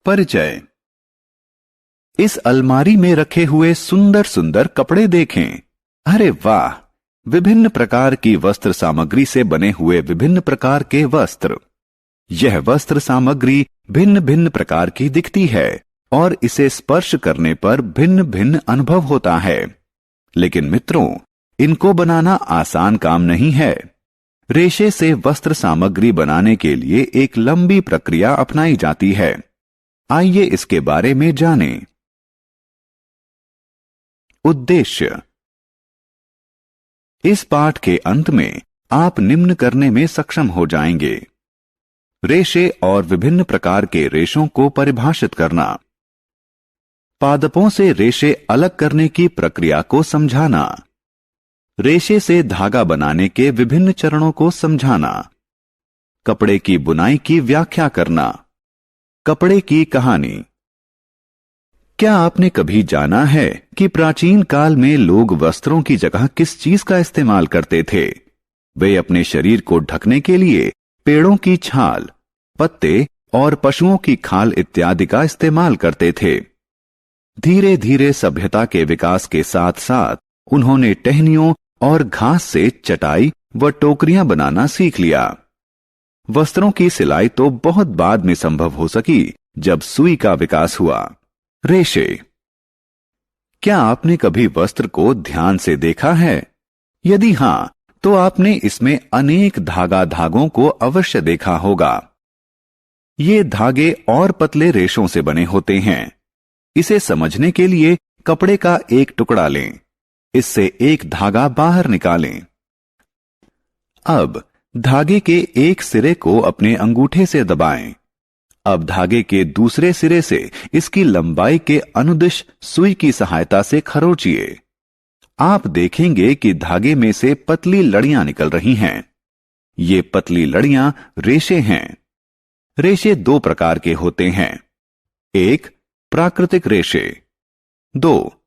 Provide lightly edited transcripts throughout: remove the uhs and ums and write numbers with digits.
परिचय। इस अलमारी में रखे हुए सुंदर सुंदर कपड़े देखें। अरे वाह, विभिन्न प्रकार की वस्त्र सामग्री से बने हुए विभिन्न प्रकार के वस्त्र। यह वस्त्र सामग्री भिन्न भिन्न प्रकार की दिखती है और इसे स्पर्श करने पर भिन्न भिन्न अनुभव होता है। लेकिन मित्रों, इनको बनाना आसान काम नहीं है। रेशे से वस्त्र सामग्री बनाने के लिए एक लंबी प्रक्रिया अपनाई जाती है। आइए इसके बारे में जानें। उद्देश्य। इस पाठ के अंत में आप निम्न करने में सक्षम हो जाएंगे। रेशे और विभिन्न प्रकार के रेशों को परिभाषित करना, पादपों से रेशे अलग करने की प्रक्रिया को समझाना, रेशे से धागा बनाने के विभिन्न चरणों को समझाना, कपड़े की बुनाई की व्याख्या करना, कपड़े की कहानी। क्या आपने कभी जाना है कि प्राचीन काल में लोग वस्त्रों की जगह किस चीज का इस्तेमाल करते थे? वे अपने शरीर को ढकने के लिए पेड़ों की छाल, पत्ते और पशुओं की खाल इत्यादि का इस्तेमाल करते थे। धीरे धीरे सभ्यता के विकास के साथ साथ उन्होंने टहनियों और घास से चटाई व टोकरियां बनाना सीख लिया। वस्त्रों की सिलाई तो बहुत बाद में संभव हो सकी जब सुई का विकास हुआ। रेशे। क्या आपने कभी वस्त्र को ध्यान से देखा है? यदि हां, तो आपने इसमें अनेक धागों को अवश्य देखा होगा। ये धागे और पतले रेशों से बने होते हैं। इसे समझने के लिए कपड़े का एक टुकड़ा लें, इससे एक धागा बाहर निकालें। अब धागे के एक सिरे को अपने अंगूठे से दबाएं। अब धागे के दूसरे सिरे से इसकी लंबाई के अनुदिश सुई की सहायता से खरोंचिए। आप देखेंगे कि धागे में से पतली लड़ियां निकल रही हैं। ये पतली लड़ियां रेशे हैं। रेशे दो प्रकार के होते हैं। एक, प्राकृतिक रेशे। दो,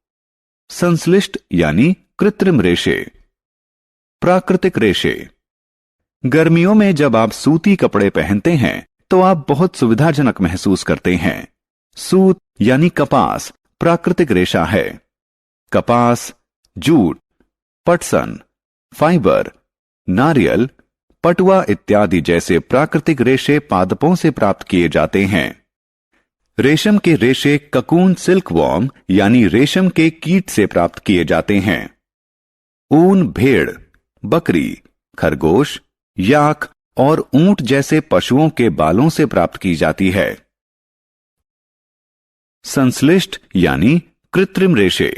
संश्लिष्ट यानी कृत्रिम रेशे। प्राकृतिक रेशे। गर्मियों में जब आप सूती कपड़े पहनते हैं तो आप बहुत सुविधाजनक महसूस करते हैं। सूत यानी कपास प्राकृतिक रेशा है। कपास, जूट, पटसन, फाइबर, नारियल, पटुआ इत्यादि जैसे प्राकृतिक रेशे पादपों से प्राप्त किए जाते हैं। रेशम के रेशे ककून सिल्कवॉर्म यानी रेशम के कीट से प्राप्त किए जाते हैं। ऊन भेड़, बकरी, खरगोश, याक और ऊंट जैसे पशुओं के बालों से प्राप्त की जाती है। संश्लिष्ट यानी कृत्रिम रेशे।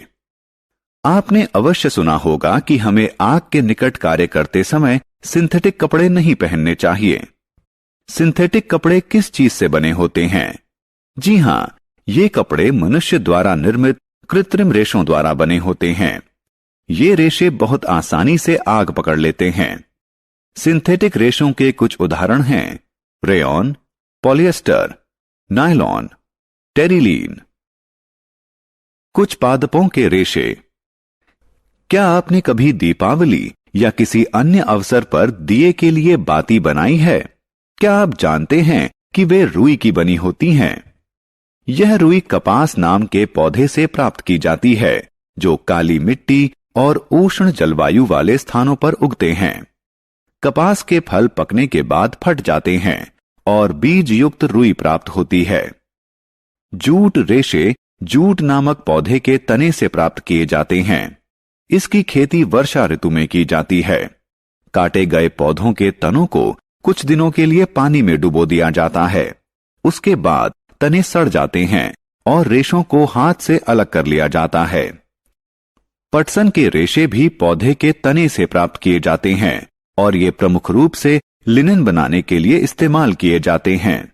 आपने अवश्य सुना होगा कि हमें आग के निकट कार्य करते समय सिंथेटिक कपड़े नहीं पहनने चाहिए। सिंथेटिक कपड़े किस चीज से बने होते हैं? जी हां, ये कपड़े मनुष्य द्वारा निर्मित कृत्रिम रेशों द्वारा बने होते हैं। ये रेशे बहुत आसानी से आग पकड़ लेते हैं। सिंथेटिक रेशों के कुछ उदाहरण हैं रेयॉन, पॉलिएस्टर, नायलॉन, टेरिलीन। कुछ पादपों के रेशे। क्या आपने कभी दीपावली या किसी अन्य अवसर पर दिए के लिए बाती बनाई है? क्या आप जानते हैं कि वे रुई की बनी होती हैं? यह रुई कपास नाम के पौधे से प्राप्त की जाती है जो काली मिट्टी और उष्ण जलवायु वाले स्थानों पर उगते हैं। कपास के फल पकने के बाद फट जाते हैं और बीज युक्त रुई प्राप्त होती है। जूट रेशे जूट नामक पौधे के तने से प्राप्त किए जाते हैं। इसकी खेती वर्षा ऋतु में की जाती है। काटे गए पौधों के तनों को कुछ दिनों के लिए पानी में डुबो दिया जाता है। उसके बाद तने सड़ जाते हैं और रेशों को हाथ से अलग कर लिया जाता है। पटसन के रेशे भी पौधे के तने से प्राप्त किए जाते हैं और ये प्रमुख रूप से लिनन बनाने के लिए इस्तेमाल किए जाते हैं।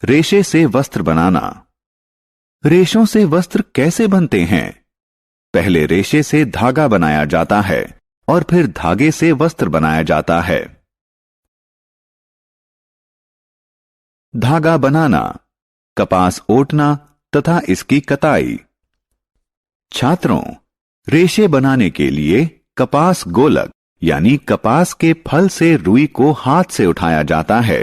रेशे से वस्त्र बनाना। रेशों से वस्त्र कैसे बनते हैं? पहले रेशे से धागा बनाया जाता है और फिर धागे से वस्त्र बनाया जाता है। धागा बनाना, कपास ओटना तथा इसकी कताई। छात्रों, रेशे बनाने के लिए कपास गोलक यानी कपास के फल से रुई को हाथ से उठाया जाता है।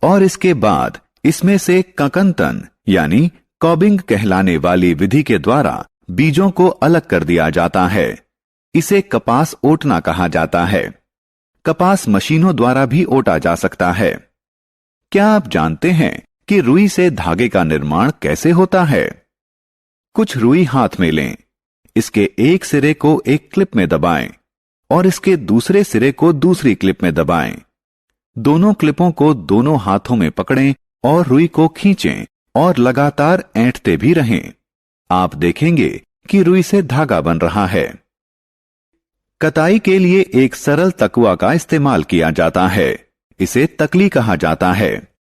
और इसके बाद इसमें से ककंतन यानी कॉबिंग कहलाने वाली विधि के द्वारा बीजों को अलग कर दिया जाता है। इसे कपास ओटना कहा जाता है। कपास मशीनों द्वारा भी ओटा जा सकता है। क्या आप जानते हैं कि रुई से धागे का निर्माण कैसे होता है? कुछ रुई हाथ में लें, इसके एक सिरे को एक क्लिप में दबाएं और इसके दूसरे सिरे को दूसरी क्लिप में दबाएं। दोनों क्लिपों को दोनों हाथों में पकड़ें और रुई को खींचें और लगातार ऐंठते भी रहें। आप देखेंगे कि रुई से धागा बन रहा है। कताई के लिए एक सरल तकुआ का इस्तेमाल किया जाता है। इसे तकली कहा जाता है।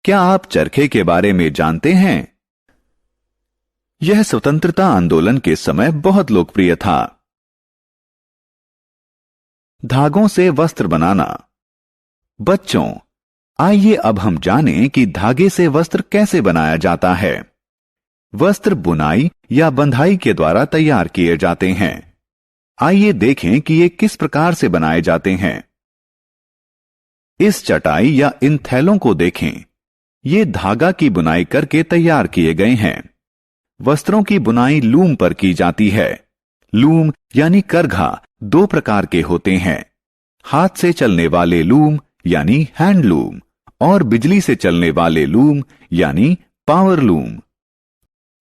क्या आप चरखे के बारे में जानते हैं? यह स्वतंत्रता आंदोलन के समय बहुत लोकप्रिय था। धागों से वस्त्र बनाना। बच्चों, आइए अब हम जानें कि धागे से वस्त्र कैसे बनाया जाता है। वस्त्र बुनाई या बंधाई के द्वारा तैयार किए जाते हैं। आइए देखें कि ये किस प्रकार से बनाए जाते हैं। इस चटाई या इन थैलों को देखें। ये धागा की बुनाई करके तैयार किए गए हैं। वस्त्रों की बुनाई लूम पर की जाती है। लूम यानी करघा दो प्रकार के होते हैं, हाथ से चलने वाले लूम यानी हैंडलूम और बिजली से चलने वाले लूम यानी पावर लूम।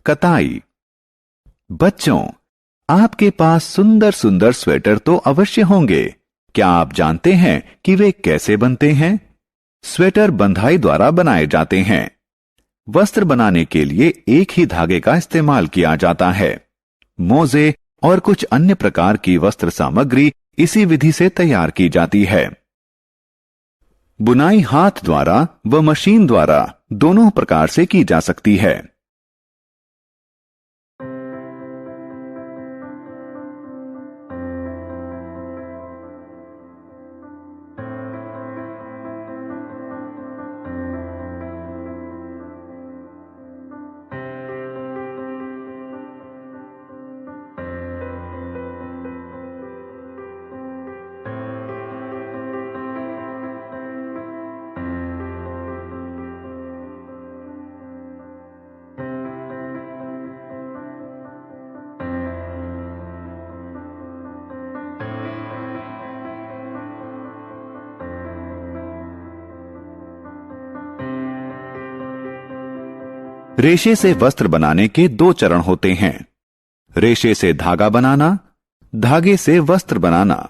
कताई। बच्चों, आपके पास सुंदर सुंदर स्वेटर तो अवश्य होंगे। क्या आप जानते हैं कि वे कैसे बनते हैं? स्वेटर बंधाई द्वारा बनाए जाते हैं। वस्त्र बनाने के लिए एक ही धागे का इस्तेमाल किया जाता है। मोजे और कुछ अन्य प्रकार की वस्त्र सामग्री इसी विधि से तैयार की जाती है। बुनाई हाथ द्वारा व मशीन द्वारा दोनों प्रकार से की जा सकती है। रेशे से वस्त्र बनाने के दो चरण होते हैं। रेशे से धागा बनाना, धागे से वस्त्र बनाना।